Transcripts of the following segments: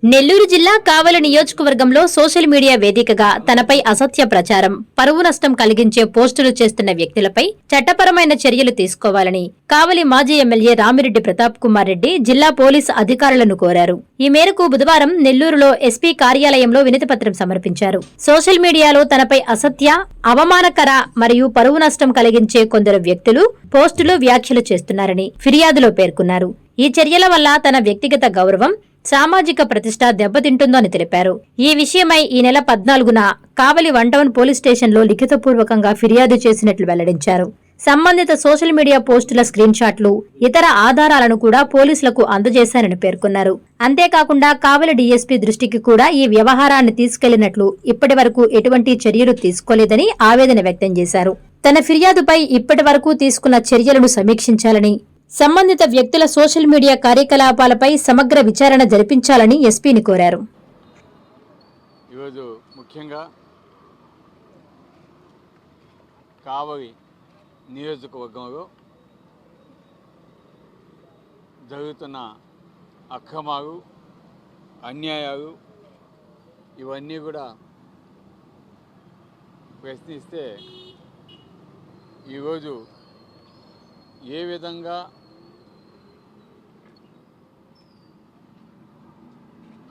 నెల్లూరు జిల్లా కావలి నియోజకవర్గంలో social media వేదికగా తనపై అసత్య ప్రచారం, పరువు నష్టం కలిగించే పోస్టులు చేస్తున్న వ్యక్తులపై చట్టపరమైన చర్యలు తీసుకోవాలని కావలి మాజీ ఎమ్మెల్యే రామిరెడ్డి ప్రతాప్ కుమార్ రెడ్డి జిల్లా పోలీసు అధికారులను కోరారు. ఈ మేరకు బుధవారం నెల్లూరులో ఎస్పీ కార్యాలయంలో వినతిపత్రం సమర్పించారు. సోషల్ మీడియాలో తనపై అసత్య, అవమానకర మరియు పరువు నష్టం కలిగించే కొందరు వ్యక్తులు పోస్టులు, వ్యాఖ్యలు చేస్తున్నారని ఫిర్యాదులో పేర్కొన్నారు. ఈ చర్యల వల్ల తన వ్యక్తిగత గౌరవం, సామాజిక ప్రతిష్ట దెబ్బతింటుందని తెలిపారు. ఈ విషయమై ఈ నెల 14న కావలి 1 టౌన్ పోలీస్ స్టేషన్లో లిఖితపూర్వకంగా ఫిర్యాదు చేసినట్లు వెల్లడించారు. సంబంధిత సోషల్ మీడియా పోస్టుల స్క్రీన్ షాట్లు, ఇతర ఆధారాలను కూడా పోలీసులకు అందజేశారని పేర్కొన్నారు. అంతేకాకుండా కావలి డీఎస్పీ దృష్టికి కూడా ఈ వ్యవహారాన్ని తీసుకెళ్లినట్లు ఇప్పటి వరకు ఎటువంటి చర్యలు తీసుకోలేదని ఆవేదన వ్యక్తం చేశారు. తన ఫిర్యాదుపై ఇప్పటి వరకు తీసుకున్న చర్యలను సమీక్షించాలని, సంబంధిత వ్యక్తుల సోషల్ మీడియా కార్యకలాపాలపై సమగ్ర విచారణ జరిపించాలని ఎస్పీని కోరారు. ఈరోజు ముఖ్యంగా కావలి నియోజకవర్గంలో జరుగుతున్న అక్రమాలు, అన్యాయాలు ఇవన్నీ కూడా ప్రశ్నిస్తే ఈరోజు ఏ విధంగా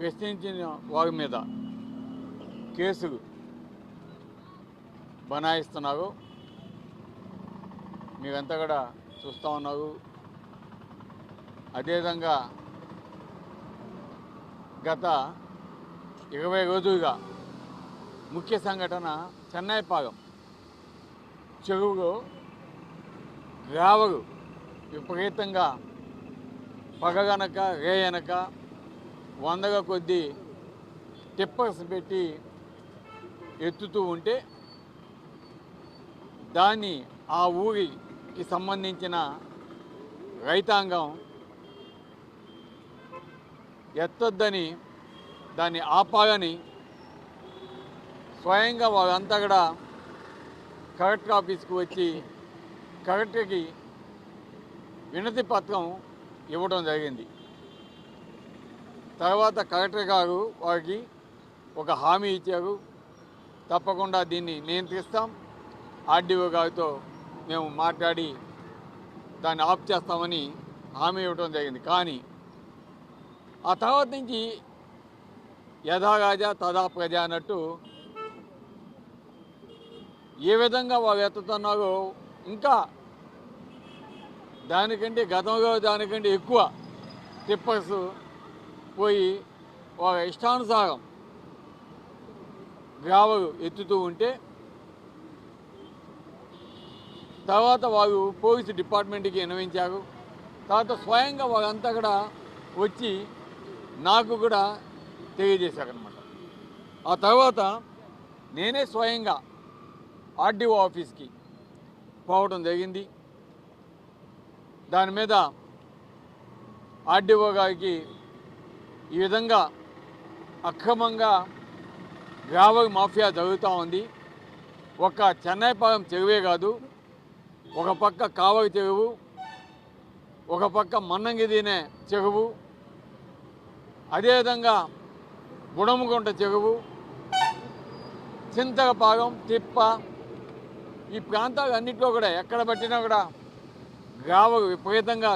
ప్రశ్నించిన వారి మీద కేసులు బనాయిస్తున్నారు మీరంతా కూడా చూస్తూ ఉన్నారు. అదేవిధంగా గత 20 రోజులుగా ముఖ్య సంఘటన చెన్నైపాలెం చెరువులో గ్రావలు విపరీతంగా పగగనక రేయనక 100ల కొద్దీ టిప్పర్స్ పెట్టి ఎత్తుతూ ఉంటే దాన్ని ఆ ఊరికి సంబంధించిన రైతాంగం ఎత్తొద్దని, దాన్ని ఆపాలని స్వయంగా వాళ్ళంతా కూడా కలెక్టర్ ఆఫీస్కి వచ్చి కలెక్టర్కి వినతి పత్రం ఇవ్వడం జరిగింది. తర్వాత కలెక్టర్ గారు వారికి ఒక హామీ ఇచ్చారు, తప్పకుండా దీన్ని నియంత్రిస్తాం, ఆర్డీఓ గారితో మేము మాట్లాడి దాన్ని ఆఫ్ చేస్తామని హామీ ఇవ్వడం జరిగింది. కానీ ఆ తర్వాత నుంచి యథా రాజా తదా ప్రజ అన్నట్టు ఏ విధంగా వాళ్ళు ఎత్తుతున్నారో ఇంకా దానికంటే గతంలో దానికంటే ఎక్కువ టిప్పర్స్ పోయి వాళ్ళ ఇష్టానుసారం గ్రావలు ఎత్తుతూ ఉంటే తర్వాత వాళ్ళు పోలీసు డిపార్ట్మెంట్కి విన్నవించారు. తర్వాత స్వయంగా వాళ్ళంతా కూడా వచ్చి నాకు కూడా తెలియజేశారనమాట. ఆ తర్వాత నేనే స్వయంగా ఆర్డీఓ ఆఫీస్కి పోవడం జరిగింది. దాని మీద ఆర్డీఓ గారికి ఈ విధంగా అక్రమంగా గ్రావల్ మాఫియా జరుగుతూ ఉంది. ఒక చెన్నైపాలెం చెరువే కాదు, ఒక పక్క కావలి చెరువు, ఒక పక్క మన్నంగిదినే చెరువు, అదేవిధంగా బుడమగుంట చెరువు, చింతలపాలెం, తిప్ప, ఈ ప్రాంతాలు అన్నింటిలో కూడా ఎక్కడ పట్టినా కూడా గ్రావలు విపరీతంగా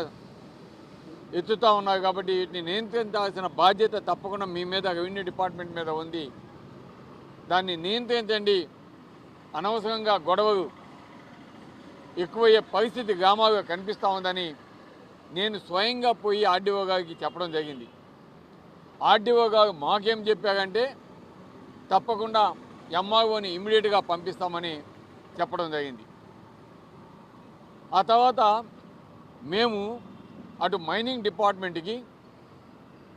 ఎత్తుతూ ఉన్నారు. కాబట్టి వీటిని నియంత్రించాల్సిన బాధ్యత తప్పకుండా మీ మీద, రెవెన్యూ డిపార్ట్మెంట్ మీద ఉంది. దాన్ని నియంత్రించండి. అనవసరంగా గొడవలు ఎక్కువయ్యే పరిస్థితి గ్రామాల్లో కనిపిస్తూ ఉందని నేను స్వయంగా పోయి ఆర్డీఓ గారికి చెప్పడం జరిగింది. ఆర్డీఓ గారు మాకేం చెప్పారంటే తప్పకుండా ఎంఆర్ఓని ఇమ్మీడియట్గా పంపిస్తామని చెప్పడం జరిగింది. ఆ తర్వాత మేము అటు మైనింగ్ డిపార్ట్మెంట్కి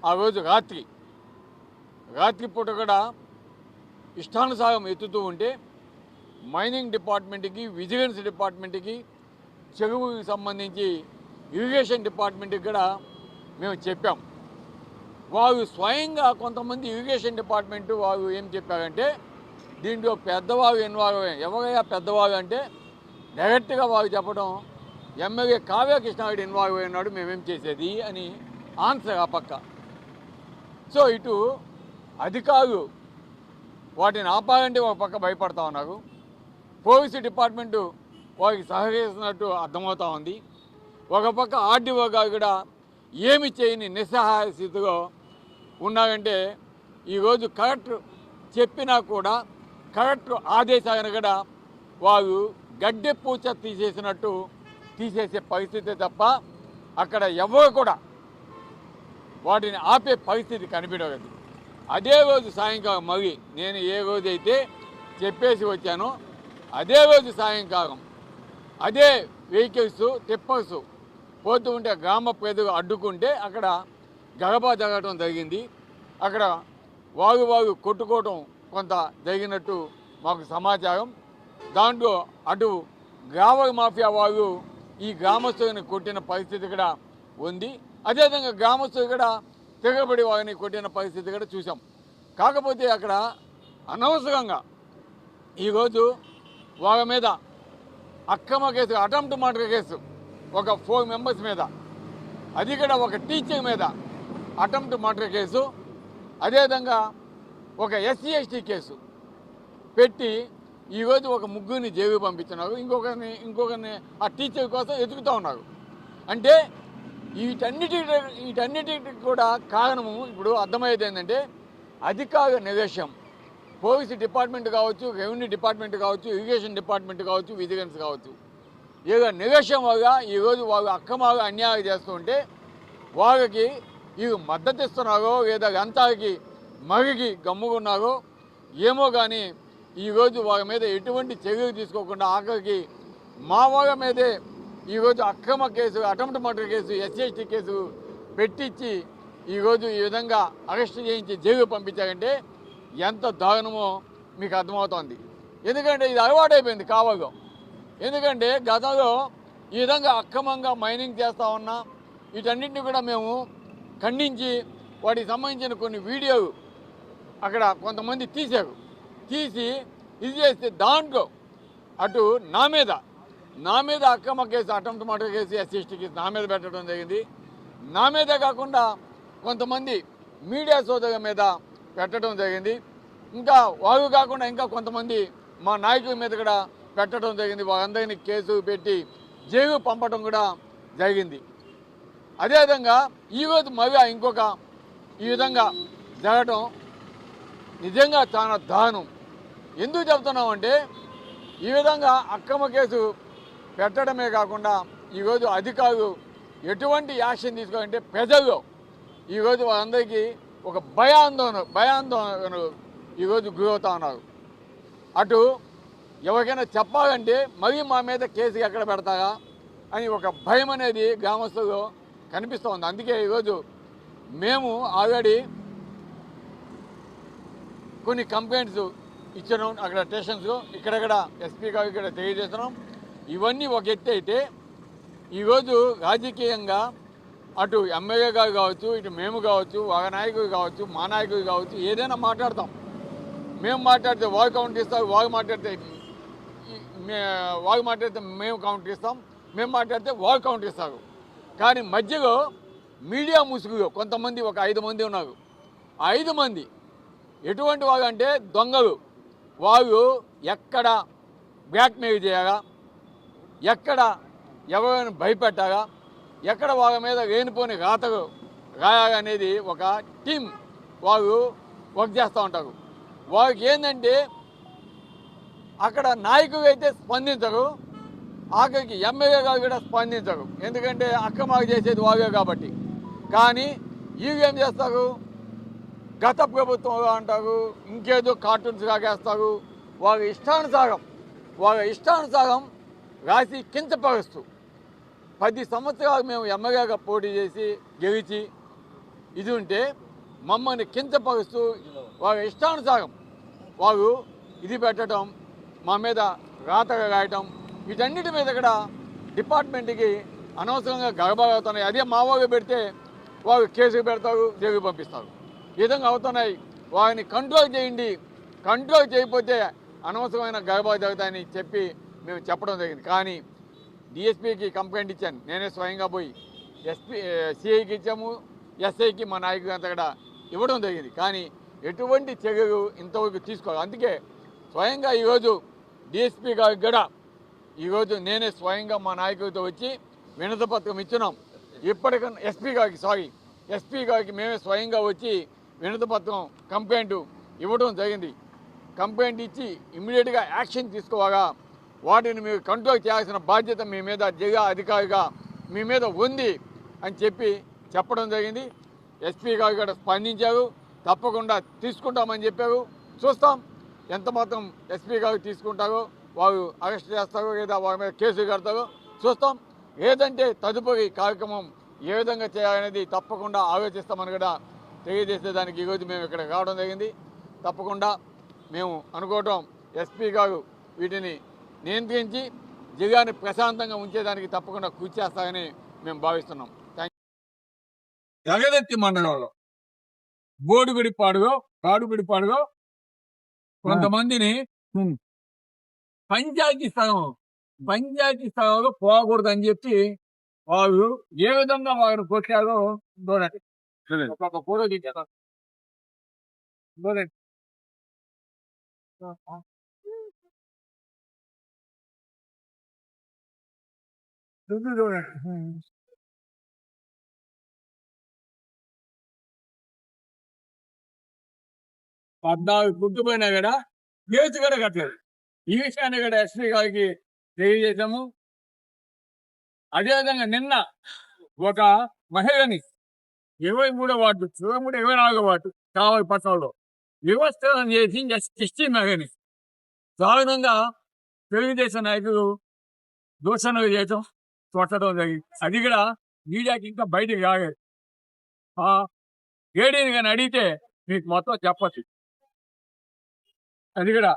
ఆ రోజు రాత్రిపూట కూడా ఇష్టానుసారం ఎత్తుతూ ఉంటే మైనింగ్ డిపార్ట్మెంట్కి, విజిలెన్స్ డిపార్ట్మెంట్కి, చెరువుకి సంబంధించి ఇరిగేషన్ డిపార్ట్మెంట్కి కూడా మేము చెప్పాం. వారు స్వయంగా కొంతమంది ఇరిగేషన్ డిపార్ట్మెంటు వారు ఏం చెప్పారంటే దీంట్లో పెద్దవారు ఇన్వాల్వ్ అయ్యారు. ఎవరైనా పెద్దవారు అంటే డైరెక్ట్గా వారు చెప్పడం, ఎమ్మెల్యే కావ్య కృష్ణారెడ్డి ఇన్వాల్వ్ అయినాడు, మేమేం చేసేది అని ఆన్సర్ ఆ పక్క. సో ఇటు అధికారులు వాటిని ఆపాలంటే ఒక పక్క భయపడతా ఉన్నారు. పోలీసు డిపార్ట్మెంటు వారికి సహకరిస్తున్నట్టు అర్థమవుతా ఉంది. ఒక పక్క ఆర్డీఓ గారు కూడా ఏమి చేయని నిస్సహాయ స్థితిలో ఉన్నారంటే ఈరోజు కలెక్టర్ చెప్పినా కూడా కలెక్టర్ ఆదేశాలను కూడా వారు గడ్డె పూచ తీసేసినట్టు తీసేసే పరిస్థితి తప్ప అక్కడ ఎవరు కూడా వాటిని ఆపే పరిస్థితి కనిపించలేదు. అదే రోజు సాయంకాలం మరి నేను ఏ రోజైతే చెప్పేసి వచ్చానో అదే రోజు సాయంకాలం అదే వెహికల్స్ టిప్పర్స్ పోతూ ఉంటే గ్రామ ప్రజలు అడ్డుకుంటే అక్కడ గలబా జరగటం జరిగింది. అక్కడ వారు కొట్టుకోవటం కొంత జరిగినట్టు మాకు సమాచారం. దాంట్లో అటు గ్రామ మాఫియా వారు ఈ గ్రామస్తులను కొట్టిన పరిస్థితి కూడా ఉంది. అదేవిధంగా గ్రామస్తులు కూడా తిరగబడి వారిని కొట్టిన పరిస్థితి కూడా చూసాం. కాకపోతే అక్కడ అనవసరంగా ఈరోజు వాళ్ళ మీద అక్రమ కేసు, అటెంప్ట్ మర్డర్ కేసు ఒక 4 మెంబర్స్ మీద, అది కూడా ఒక టీచర్ మీద అటెంప్ట్ మర్డర్ కేసు, అదేవిధంగా ఒక SC ST కేసు పెట్టి ఈరోజు ఒక ముగ్గురిని జైలు పంపించున్నారు. ఇంకొకరిని ఆ టీచర్ కోసం ఎదుగుతూ ఉన్నారు. అంటే వీటన్నిటికి కూడా కారణము ఇప్పుడు అర్థమయ్యేది ఏంటంటే అధికార నిర్లక్ష్యం. పోలీసు డిపార్ట్మెంట్ కావచ్చు, రెవెన్యూ డిపార్ట్మెంట్ కావచ్చు, ఇరిగేషన్ డిపార్ట్మెంట్ కావచ్చు, విజిలెన్స్ కావచ్చు, ఏదో నిర్లక్ష్యం వల్ల ఈరోజు వాళ్ళు అక్రమాలు అన్యాయం చేస్తుంటే వాళ్ళకి వీళ్ళు మద్దతు ఇస్తున్నారో లేదా గంతాలకి మగికి గమ్ముకున్నారో ఏమో కానీ ఈరోజు వాళ్ళ మీద ఎటువంటి చర్యలు తీసుకోకుండా ఆఖరికి మా వాళ్ళ మీదే ఈరోజు అక్రమ case, attempt murder case, SC ST case పెట్టించి ఈరోజు ఈ విధంగా అరెస్ట్ చేయించి జైలు పంపించారంటే ఎంత దారుణమో మీకు అర్థమవుతోంది. ఎందుకంటే ఇది అలవాటైపోయింది కావాలో. ఎందుకంటే గతంలో ఈ విధంగా అక్రమంగా మైనింగ్ చేస్తూ ఉన్నా వీటన్నింటినీ కూడా మేము ఖండించి వాటికి సంబంధించిన కొన్ని వీడియోలు అక్కడ కొంతమంది తీసి ఇది చేస్తే దాంట్లో అటు నా మీద అక్రమ case, attempt murder case, SC ST case నా మీద పెట్టడం జరిగింది. నా మీదే కాకుండా కొంతమంది మీడియా సోదరుల మీద పెట్టడం జరిగింది. ఇంకా వారు కాకుండా ఇంకా కొంతమంది మా నాయకుల మీద కూడా పెట్టడం జరిగింది. వాళ్ళందరినీ కేసు పెట్టి జైలు పంపడం కూడా జరిగింది. అదేవిధంగా ఈరోజు మళ్ళీ ఇంకొక ఈ విధంగా జరగడం నిజంగా చాలా దారుణం. ఎందుకు చెప్తున్నామంటే ఈ విధంగా అక్రమ కేసు పెట్టడమే కాకుండా ఈరోజు అధికారులు ఎటువంటి యాక్షన్ తీసుకోవాలంటే ప్రజల్లో ఈరోజు వాళ్ళందరికీ ఒక భయాందోళన ఈరోజు గురవుతూ ఉన్నారు. అటు ఎవరికైనా చెప్పాలంటే మరీ మా మీద కేసు ఎక్కడ పెడతారా అని ఒక భయం అనేది గ్రామస్తుల్లో కనిపిస్తూ ఉంది. అందుకే ఈరోజు మేము ఆల్రెడీ కొన్ని కంప్లైంట్స్ ఇచ్చినాం అక్కడ స్టేషన్స్లో, ఇక్కడ SP గారు ఇక్కడ తెలియజేస్తున్నాం. ఇవన్నీ ఒక ఎత్తు అయితే ఈరోజు రాజకీయంగా అటు ఎమ్మెల్యే గారు కావచ్చు, ఇటు మేము కావచ్చు, వాళ్ళ నాయకులు కావచ్చు, మా నాయకులు కావచ్చు, ఏదైనా మాట్లాడతాం. మేము మాట్లాడితే వాళ్ళు కౌంటర్ ఇస్తారు, వాళ్ళు మాట్లాడితే మేము కౌంటర్ ఇస్తాం, మేము మాట్లాడితే వాళ్ళు కౌంటర్ ఇస్తారు. కానీ మధ్యలో మీడియా ముసుగులో కొంతమంది ఒక 5 మంది ఉన్నారు. ఆ 5 మంది ఎటువంటి వాళ్ళు అంటే దొంగలు. వాళ్ళు ఎక్కడ బ్లాక్మెయిల్ చేయాలా, ఎక్కడ ఎవరైనా భయపెట్టాలా, ఎక్కడ వాళ్ళ మీద లేనిపోని రాతలు రాయాలనేది ఒక టీం వాళ్ళు వర్క్ చేస్తూ ఉంటారు. వాళ్ళకి ఏంటంటే అక్కడ నాయకులు అయితే స్పందించరు, ఆఖరికి ఎమ్మెల్యే గారు కూడా స్పందించరు. ఎందుకంటే అక్రమాలు చేసేది వాళ్ళే కాబట్టి. కానీ వీళ్ళు ఏం చేస్తారు, గత ప్రభుత్వంలో అంటారు, ఇంకేదో కార్టూన్స్ కాగేస్తారు. వాళ్ళ ఇష్టానుసారం రాసి కించపరుస్తూ 10 సంవత్సరాలు మేము ఎమ్మెల్యేగా పోటీ చేసి గెలిచి ఇది ఉంటే మమ్మల్ని కించపరుస్తూ వాళ్ళ ఇష్టానుసారం వాళ్ళు ఇది పెట్టడం, మా మీద రాతగా రాయటం, వీటన్నిటి మీద కూడా డిపార్ట్మెంట్కి అనవసరంగా గర్భాలవుతున్నాయి. అదే మా వాళ్ళు పెడితే వాళ్ళు కేసులు పెడతారు, జైలు పంపిస్తారు. ఈ విధంగా అవుతున్నాయి. వారిని కంట్రోల్ చేయండి, కంట్రోల్ చేయకపోతే అనవసరమైన గర్భాలు జరుగుతాయని చెప్పి మేము చెప్పడం జరిగింది. కానీ DSPకి కంప్లైంట్ ఇచ్చాను, నేనే స్వయంగా పోయి సిఐకి ఇచ్చాము, SIకి మా నాయకులు అంతా కూడా ఇవ్వడం జరిగింది. కానీ ఎటువంటి చర్యలు ఇంతవరకు తీసుకోవాలి. అందుకే స్వయంగా ఈరోజు డిఎస్పీ గారికి కూడా ఈరోజు నేనే స్వయంగా మా నాయకులతో వచ్చి వినతిపత్రం ఇచ్చినాం. ఇప్పటికన్నా ఎస్పీ గారికి మేమే స్వయంగా వచ్చి వినతిపత్రం కంప్లైంట్ ఇవ్వడం జరిగింది. కంప్లైంట్ ఇచ్చి ఇమ్మీడియట్గా యాక్షన్ తీసుకోవాలా, వాటిని మీరు కంట్రోల్ చేయాల్సిన బాధ్యత మీ మీద జిల్లా అధికారిగా మీ మీద ఉంది అని చెప్పడం జరిగింది. ఎస్పీ గారు కూడా స్పందించారు, తప్పకుండా తీసుకుంటామని చెప్పారు. చూస్తాం ఎంత మాత్రం ఎస్పీ గారు తీసుకుంటారో, వారు అరెస్ట్ చేస్తారో లేదా వారి మీద కేసులు కడతారో చూస్తాం. ఏదంటే తదుపరి కార్యక్రమం ఏ విధంగా చేయాలనేది తప్పకుండా ఆలోచిస్తామని కూడా తెలియజేసేదానికి ఈరోజు మేము ఇక్కడ రావడం జరిగింది. తప్పకుండా మేము అనుకోవటం ఎస్పీ గారు వీటిని నియంత్రించి జిల్లాని ప్రశాంతంగా ఉంచేదానికి తప్పకుండా కృషి చేస్తారని మేము భావిస్తున్నాం. జగదత్తి మండలంలో కాడుగుడిపాడుగో కొంతమందిని పంచాయతీ స్థలంలో పోకూడదని చెప్పి వారు ఏ విధంగా వారిని కొట్టారో చూడండి. ఒక్కొక్క ఫోటో తీశారు చూడండి. చూడండి 14 గుర్తుపోయినా కూడా కేసు కూడా కట్టలేదు. ఈ విషయాన్ని కూడా ఎస్పీ గారికి తెలియజేశాము. అదేవిధంగా నిన్న ఒక మహిళని 23వ వార్డు 24వ వార్డు కావాలి పట్టణంలో వివస్థలను చేసి ఎస్టీ మహిళని దారుణంగా తెలుగుదేశం నాయకులు దూషణలు చేయటం కొట్టడం జరిగింది. అది కూడా మీడియాకి ఇంకా బయటికి రాలేదు. ఏడీని కానీ అడిగితే మీకు మొత్తం చెప్పచ్చు. అది కూడా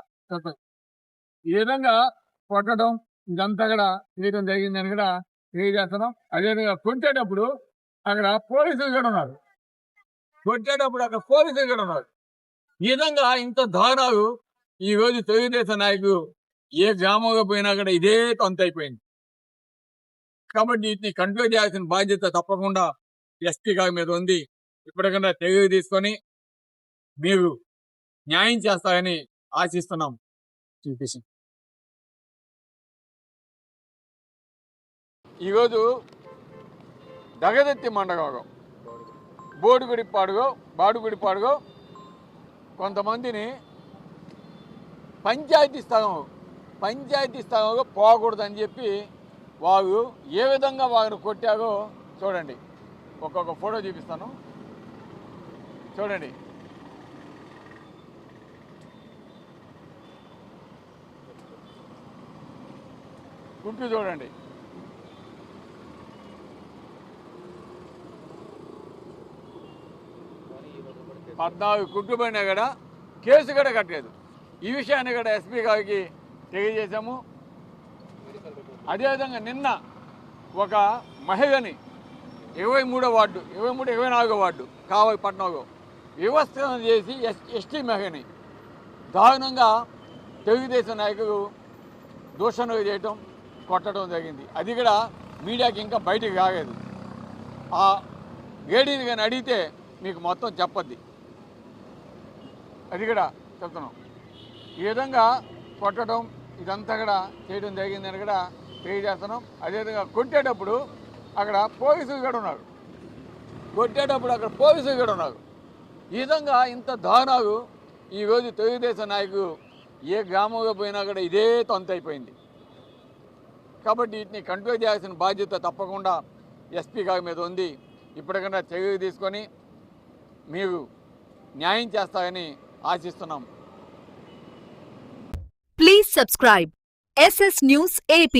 ఈ విధంగా కొట్టడం ఇదంతా కూడా చేయడం జరిగిందని కూడా తెలియజేస్తున్నాం. అదేవిధంగా కొట్టేటప్పుడు అక్కడ పోలీసులు కూడా ఉన్నారు. ఈ విధంగా ఇంత దారుణాలు ఈరోజు తెలుగుదేశం నాయకులు ఏ గ్రామంలో పోయినా కూడా ఇదే తంత అయిపోయింది. కాబట్టి వీటిని కంట్రోల్ చేయాల్సిన బాధ్యత తప్పకుండా ఎస్పీ గారి మీద ఉంది. ఇప్పటికన్నా తెలివి తీసుకొని మీరు న్యాయం చేస్తారని ఆశిస్తున్నాం. ఈరోజు దగదత్తి మండలంలో బాడుగుడిపాడుగో కొంతమందిని పంచాయతీ స్థలంలో పోకూడదని చెప్పి వారు ఏ విధంగా వారిని కొట్టారో చూడండి. ఒక్కొక్క ఫోటో చూపిస్తాను చూడండి. గుంపు చూడండి. కుట్టుబడినా కూడా కేసు కూడా కట్టలేదు. ఈ విషయాన్ని కూడా ఎస్పీ గారికి తెలియజేశాము. అదేవిధంగా నిన్న ఒక మహిళని 23వ వార్డు 24వ వార్డు కావాలి పట్టణంలో వివస్థను చేసి ఎస్టీ మహిళని దారుణంగా తెలుగుదేశం నాయకులు దూషణలు చేయటం కొట్టడం జరిగింది. అది కూడా మీడియాకి ఇంకా బయటికి రాలేదు. ఆ ఏడీని కానీ అడిగితే మీకు మొత్తం చెప్పద్ది. అది కూడా చెప్తున్నాం. ఈ విధంగా కొట్టడం ఇదంతా కూడా చేయడం జరిగిందని కూడా తెలియజేస్తున్నాం. అదేవిధంగా కొట్టేటప్పుడు అక్కడ పోలీసులు కూడా ఉన్నారు. ఈ విధంగా ఇంత దారుణాలు ఈరోజు తెలుగుదేశం నాయకులు ఏ గ్రామంలో పోయినా కూడా ఇదే తొంత అయిపోయింది. కాబట్టి వీటిని కంట్రోల్ చేయాల్సిన బాధ్యత తప్పకుండా ఎస్పీ గారి మీద ఉంది. ఇప్పటికన్నా చర్యలు తీసుకొని మీరు న్యాయం చేస్తారని ఆశిస్తున్నాం. Please subscribe SS News AP.